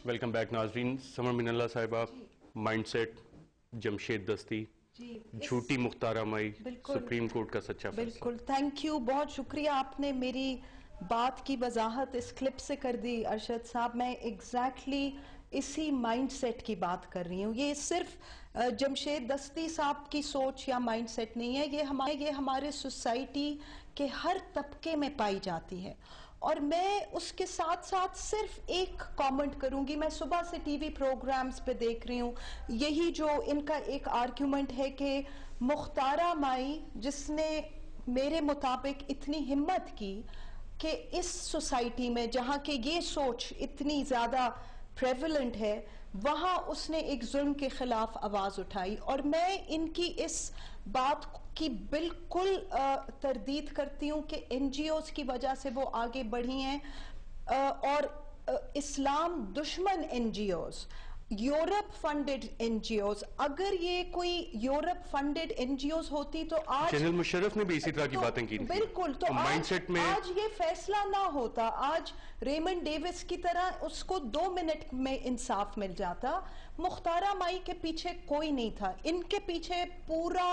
Welcome back नाजरीन। Summer Minallah साहिबा, mindset, Jamshed दस्ती, झूठी मुख्तारा मई, सुप्रीम कोर्ट का सच्चा फैसला। बिल्कुल, थैंक यू, बहुत शुक्रिया, आपने मेरी बात की वजाहत इस क्लिप से कर दी अरशद साहब। मैं एग्जैक्टली इसी माइंडसेट की बात कर रही हूँ। ये सिर्फ जमशेद दस्ती साहब की सोच या माइंडसेट नहीं है, ये हमारे सोसाइटी के हर तबके में पाई जाती है। और मैं उसके साथ साथ सिर्फ एक कमेंट करूंगी। मैं सुबह से टीवी प्रोग्राम्स पे देख रही हूँ, यही जो इनका एक आर्ग्यूमेंट है कि मुख्तारा माई, जिसने मेरे मुताबिक इतनी हिम्मत की कि इस सोसाइटी में जहां के ये सोच इतनी ज्यादा प्रेवलेंट है, वहां उसने एक जुल्म के खिलाफ आवाज उठाई। और मैं इनकी इस बात की बिल्कुल तरदीद करती हूं कि एनजीओज की वजह से वो आगे बढ़ी हैं। और इस्लाम दुश्मन एनजीओज, यूरोप फंडेड एनजीओज, अगर ये कोई यूरोप फंडेड एनजीओज होती तो आज जनरल मुशर्रफ ने भी इसी तरह की बातें की। बिल्कुल, तो माइंडसेट में आज ये फैसला ना होता, आज रेमंड डेविस की तरह उसको 2 मिनट में इंसाफ मिल जाता। मुख्तारा माई के पीछे कोई नहीं था, इनके पीछे पूरा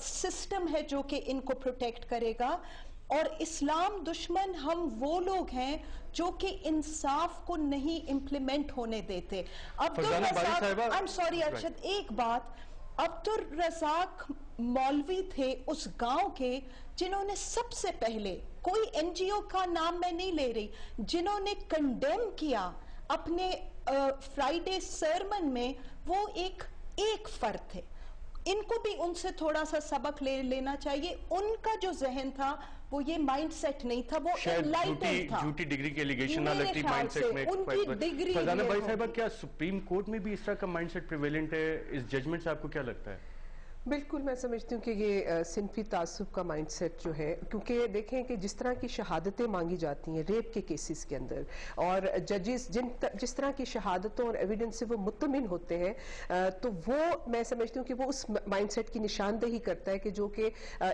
सिस्टम है जो कि इनको प्रोटेक्ट करेगा। और इस्लाम दुश्मन हम वो लोग हैं जो कि इंसाफ को नहीं इंप्लीमेंट होने देते। Abdul Razzaq, I am sorry Arshad, एक बात, अब्दुल रज़ाक मौलवी थे उस गांव के जिन्होंने सबसे पहले, कोई एनजीओ का नाम मैं नहीं ले रही, जिन्होंने कंडेम किया अपने फ्राइडे सरमन में, वो एक फर्द थे। इनको भी उनसे थोड़ा सा सबक लेना चाहिए। उनका जो जहन था वो ये माइंडसेट नहीं था, वो एनलाइटेंड था। झूठी डिग्री के एलिगेशन ना लगती माइंडसेट में। उनकी डिग्री, फरजाना भाई साहबा, क्या सुप्रीम कोर्ट में भी इस तरह का माइंडसेट प्रिवेलेंट है? इस जजमेंट से आपको क्या लगता है? बिल्कुल, मैं समझती हूँ कि ये सिनफी तासुब का माइंडसेट जो है, क्योंकि देखें कि जिस तरह की शहादतें मांगी जाती हैं रेप के केसेस के अंदर, और जजेस जिस तरह की शहादतों और एविडेंस से वो मुतमिन होते हैं, तो वो मैं समझती हूँ कि वो उस माइंडसेट की निशानदेही करता है कि जो कि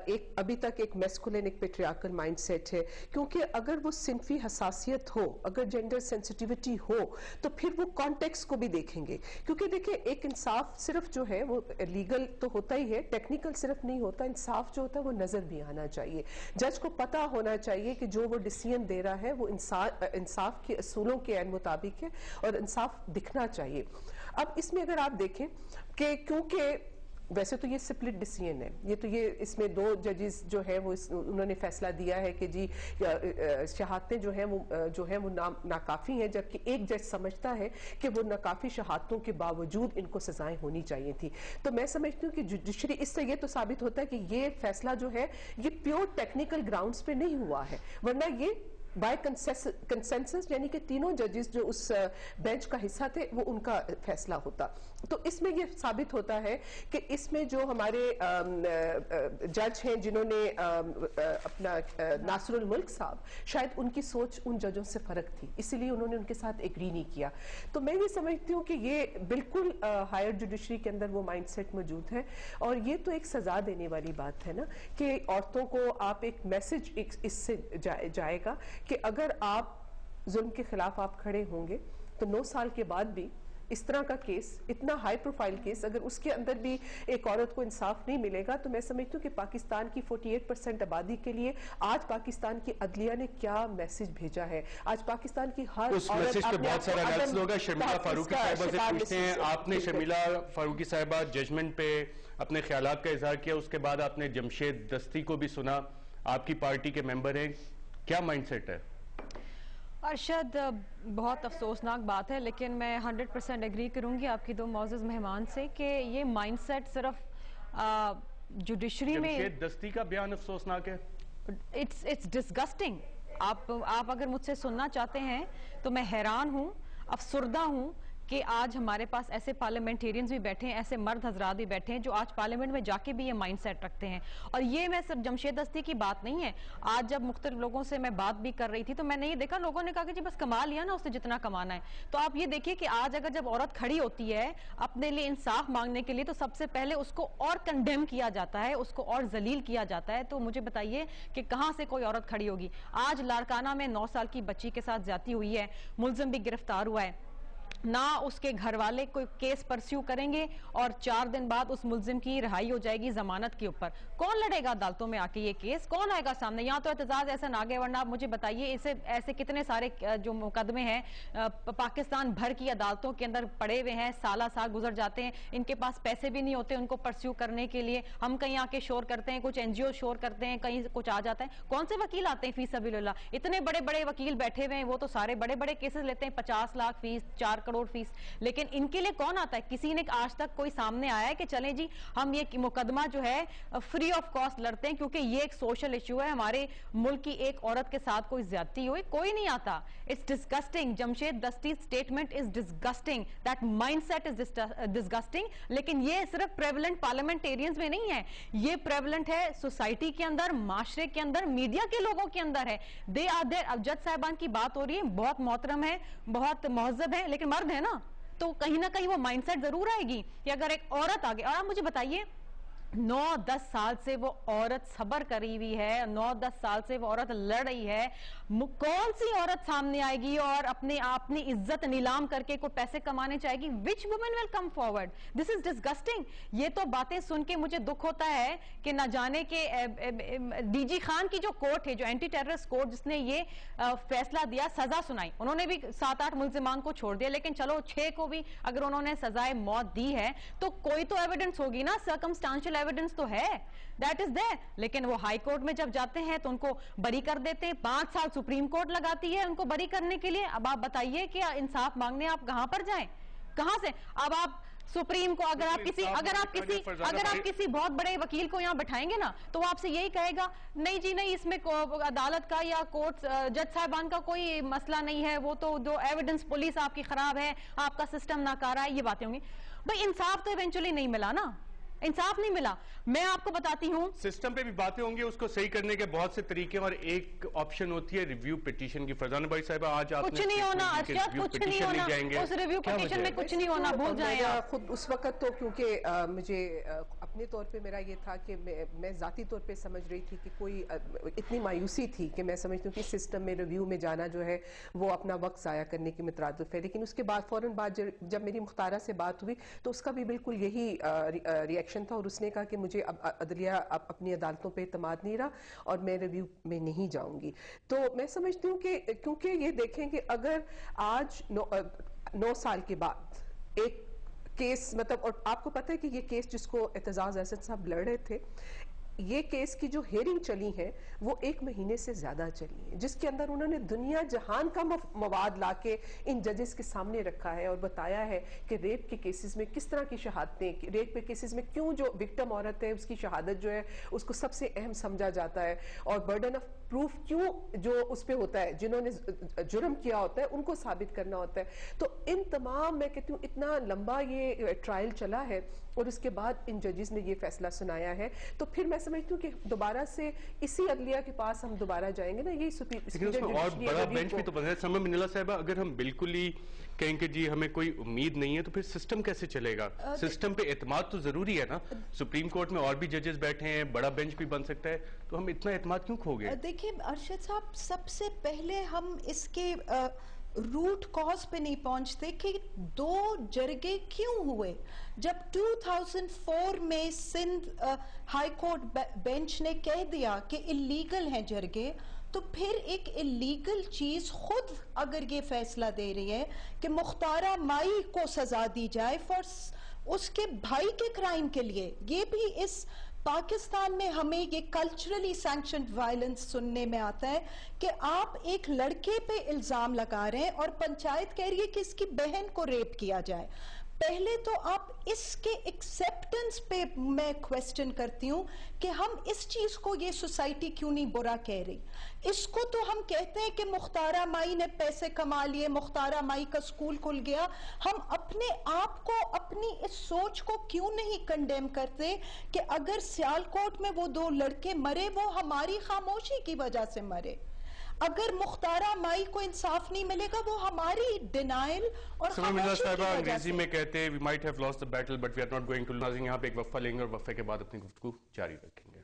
एक अभी तक एक मैस्कुलिन, एक पेट्रियार्कल माइंडसेट है। क्योंकि अगर वो सिनफी हसासियत हो, अगर जेंडर सेंसिटिविटी हो, तो फिर वो कॉन्टेक्स्ट को भी देखेंगे। क्योंकि देखिए, एक इंसाफ सिर्फ जो है वो लीगल तो होता ही है, टेक्निकल सिर्फ नहीं होता, इंसाफ जो होता है वो नजर भी आना चाहिए। जज को पता होना चाहिए कि जो वो डिसीजन दे रहा है वो इंसाफ के असूलों के मुताबिक है, और इंसाफ दिखना चाहिए। अब इसमें अगर आप देखें कि क्योंकि वैसे तो ये स्प्लिट डिसीजन है, ये तो ये इसमें 2 जजेस जो है वो उन्होंने फैसला दिया है कि जी शहादतें जो है वो नाकाफी हैं, जबकि एक जज समझता है कि वो नाकाफी शहादतों के बावजूद इनको सजाएं होनी चाहिए थी। तो मैं समझती हूँ कि जुडिशरी, इससे ये तो साबित होता है कि ये फैसला जो है ये प्योर टेक्निकल ग्राउंड्स पे नहीं हुआ है, वरना ये बाय कंसेंसस, यानी कि तीनों जजेस जो उस बेंच का हिस्सा थे वो उनका फैसला होता। तो इसमें यह साबित होता है कि इसमें जो हमारे जज हैं जिन्होंने अपना नासरुल मुल्क साहब, शायद उनकी सोच उन जजों से फर्क थी, इसीलिए उन्होंने उनके साथ एग्री नहीं किया। तो मैं ये समझती हूँ कि ये बिल्कुल हायर जुडिशरी के अंदर वो माइंडसेट मौजूद है। और ये तो एक सजा देने वाली बात है ना, कि औरतों को आप एक मैसेज इससे जाएगा कि अगर आप जुल्म के खिलाफ आप खड़े होंगे तो 9 साल के बाद भी इस तरह का केस, इतना हाई प्रोफाइल केस, अगर उसके अंदर भी एक औरत को इंसाफ नहीं मिलेगा, तो मैं समझती हूँ कि पाकिस्तान की 48% आबादी के लिए आज पाकिस्तान की अदलिया ने क्या मैसेज भेजा है। आज पाकिस्तान की हर उस मैसेज पे बहुत सारा एनालिसिस होगा। शर्मिला फारूकी साहिबा से पूछते हैं। आपने शर्मिला फारूकी साहिबा जजमेंट पे अपने ख्यालात का इजहार किया, उसके बाद आपने जमशेद दस्ती को भी सुना, आपकी पार्टी के मेंबर हैं, क्या माइंडसेट है? अरशद, बहुत अफसोसनाक बात है, लेकिन मैं 100% एग्री करूंगी आपकी 2 मौजूद मेहमान से कि ये माइंडसेट सिर्फ जुडिशरी में। जमशेद दस्ती का बयान अफसोसनाक है। It's disgusting. आप अगर मुझसे सुनना चाहते हैं तो मैं हैरान हूं, अफसुर्दा हूं कि आज हमारे पास ऐसे पार्लियामेंटेरियंस भी बैठे हैं, ऐसे मर्द हजरात भी बैठे हैं जो आज पार्लियामेंट में जाके भी ये माइंडसेट रखते हैं। और ये मैं सिर्फ जमशेद दस्ती की बात नहीं है, आज जब मुख्तलिफ लोगों से मैं बात भी कर रही थी तो मैंने ये देखा, लोगों ने कहा कि जी बस कमा लिया ना उसने जितना कमाना है। तो आप ये देखिए कि आज अगर जब औरत खड़ी होती है अपने लिए इंसाफ मांगने के लिए, तो सबसे पहले उसको और कंडेम किया जाता है, उसको और जलील किया जाता है। तो मुझे बताइए कि कहां से कोई औरत खड़ी होगी। आज लाड़काना में 9 साल की बच्ची के साथ ज्यादती हुई है, मुलजिम भी गिरफ्तार हुआ है, ना उसके घर वाले कोई केस परस्यू करेंगे और 4 दिन बाद उस मुल्जिम की रिहाई हो जाएगी जमानत के ऊपर। कौन लड़ेगा अदालतों में आके ये केस? कौन आएगा सामने? यहाँ तो एतजाज ऐसा ना आगे, वरना आप मुझे बताइए इसे ऐसे कितने सारे जो मुकदमे हैं पाकिस्तान भर की अदालतों के अंदर पड़े हुए हैं, साल गुजर जाते हैं, इनके पास पैसे भी नहीं होते उनको परस्यू करने के लिए। हम कहीं आके शोर करते हैं, कुछ एनजीओ शोर करते हैं, कहीं कुछ आ जाता है। कौन से वकील आते हैं फी सबीलिल्लाह? इतने बड़े बड़े वकील बैठे हुए हैं, वो तो सारे बड़े बड़े केसेस लेते हैं, 50 लाख फीस, 4 करोड़ फीस, लेकिन इनके लिए कौन आता है? किसी ने आज तक कोई सामने आया है कि चलें जी हम ये मुकदमा जो है फ्री ऑफ कॉस्ट लड़ते हैं क्योंकि ये एक सोशल इशू है, हमारे मुल्क की एक औरत के साथ कोई ज्यादती हुई? कोई नहीं आता। It's disgusting. Jamshed Dasti statement is disgusting, that mindset is disgusting. लेकिन ये सिर्फ प्रेवलेंट पार्लियामेंटेरियंस में नहीं है, ये प्रेवलेंट है सोसाइटी के अंदर, माशरे के अंदर, मीडिया के लोगों के अंदर है। They are there. अब जज साहबान की बात हो रही है, बहुत मोहतरम है, बहुत महजब है, लेकिन मर्द है ना, तो कहीं ना कहीं वो माइंडसेट जरूर आएगी कि अगर एक औरत आगे। और आप मुझे बताइए 9-10 साल से वो औरत सब्र करी हुई है, 9-10 साल से वो औरत लड़ रही है, कौन सी औरत सामने आएगी और अपनी इज्जत नीलाम करके कोई पैसे कमाने चाहेगी? विच women will come forward? This is disgusting. ये तो बातें सुन के मुझे दुख होता है कि ना जाने के डीजी खान की जो कोर्ट है, जो एंटी टेररिस्ट कोर्ट, जिसने ये फैसला दिया, सजा सुनाई, उन्होंने भी 7-8 मुल्जिमान को छोड़ दिया, लेकिन चलो 6 को भी अगर उन्होंने सजाए मौत दी है तो कोई तो एविडेंस होगी ना, सर्कमस्टांशियल एविडेंस तो है, दैट इज देयर। लेकिन वो हाई कोर्ट में जब जाते हैं तो उनको बरी कर देते हैं। 5 साल सुप्रीम कोर्ट लगाती है उनको बरी करने के लिए। अब आप बताइए कि इंसाफ मांगने आप कहां पर जाएं, कहां से? अब आप सुप्रीम को अगर आप किसी बहुत बड़े वकील को यहां बैठाएंगे ना, तो वो आपसे यही कहेगा नहीं जी नहीं, इसमें अदालत का या कोर्ट जज साहबान का कोई मसला नहीं है, वो तो जो एविडेंस पुलिस आपकी खराब है, आपका सिस्टम नाकारा है, ये बातें होंगी। भाई इंसाफ तो इवेंचुअली नहीं मिला ना, इंसाफ नहीं मिला। मैं आपको बताती हूं, सिस्टम पे भी बातें होंगी, उसको सही करने के बहुत से तरीके, और एक ऑप्शन होती है रिव्यू पिटीशन की। फरजाना भाई साहब, आज आप कुछ नहीं होना, कुछ नहीं होना, उस रिव्यू पिटीशन में कुछ नहीं होना, भूल जाए खुद उस वक्त तो, क्योंकि मुझे अपने तौर पे मेरा ये था कि मैं जाती तौर पे समझ रही थी कि कोई इतनी मायूसी थी कि मैं समझती हूँ कि सिस्टम में रिव्यू में जाना जो है वो अपना वक्त ज़ाया करने की मुतरादिफ है। लेकिन उसके बाद फौरन बाद जब मेरी मुख्तारा से बात हुई तो उसका भी बिल्कुल यही रिएक्शन था, और उसने कहा कि मुझे अब अदलिया अपनी अदालतों पे इत्मीनान नहीं रहा और मैं रिव्यू में नहीं जाऊंगी। तो मैं समझती हूँ कि क्योंकि ये देखें कि अगर आज 9 साल के बाद एक केस, मतलब, और आपको पता है कि ये केस जिसको एतजाज असद साहब लड़ रहे थे, ये केस की जो हेयरिंग चली है वो 1 महीने से ज्यादा चली है, जिसके अंदर उन्होंने दुनिया जहान का मवाद लाके इन जजेस के सामने रखा है और बताया है कि रेप के केसेस में किस तरह की शहादतें, रेप के केसेस में क्यों जो विक्टिम औरत है उसकी शहादत जो है उसको सबसे अहम समझा जाता है, और बर्डन ऑफ प्रूफ क्यों जो उस पे होता है, जिन्होंने जुर्म किया होता है उनको साबित करना होता है। तो इन तमाम, मैं कहती हूँ इतना लंबा ये ट्रायल चला है और उसके बाद इन जजेस ने ये फैसला सुनाया है, तो फिर मैं समझती हूँ कि दोबारा से इसी अदलिया के पास हम दोबारा जाएंगे ना, यही और बड़ा बेंच भी तो बना है। समा मिनल्ला साहिबा, अगर हम बिल्कुल ही कहेंगे जी हमें कोई उम्मीद नहीं है तो फिर सिस्टम कैसे चलेगा? सिस्टम पे एतमाद तो जरूरी है ना। सुप्रीम कोर्ट में और भी जजेस बैठे हैं, बड़ा बेंच भी बन सकता है, तो हम इतना एतमाद क्यों खो गए? देखिए अरशद साहब, सबसे पहले हम इसके रूट कॉज पे नहीं पहुंचते कि 2 जरगे क्यों हुए। जब 2004 में सिंध हाई कोर्ट बेंच ने कह दिया कि इलीगल हैं जरगे, तो फिर एक इलीगल चीज खुद अगर ये फैसला दे रही है कि मुख्तारा माई को सजा दी जाए फॉर उसके भाई के क्राइम के लिए, ये भी इस पाकिस्तान में हमें ये कल्चरली सैंक्शन्ड वायलेंस सुनने में आता है कि आप एक लड़के पे इल्जाम लगा रहे हैं और पंचायत कह रही है कि इसकी बहन को रेप किया जाए। पहले तो आप इसके एक्सेप्टेंस पे मैं क्वेश्चन करती हूँ कि हम इस चीज को, ये सोसाइटी क्यों नहीं बुरा कह रही। इसको तो हम कहते हैं कि मुख्तारा माई ने पैसे कमा लिए, मुख्तारा माई का स्कूल खुल गया। हम अपने आप को, अपनी इस सोच को क्यों नहीं कंडेम करते कि अगर सियालकोट में वो 2 लड़के मरे वो हमारी खामोशी की वजह से मरे। अगर मुख्तारा माई को इंसाफ नहीं मिलेगा वो हमारी डिनाइल और अंग्रेजी में कहते हैं we might have lost the battle but we are not going to lose. यहाँ पे एक वक्फा लेंगे और वक्फे के बाद अपनी गुफ्तगू जारी रखेंगे।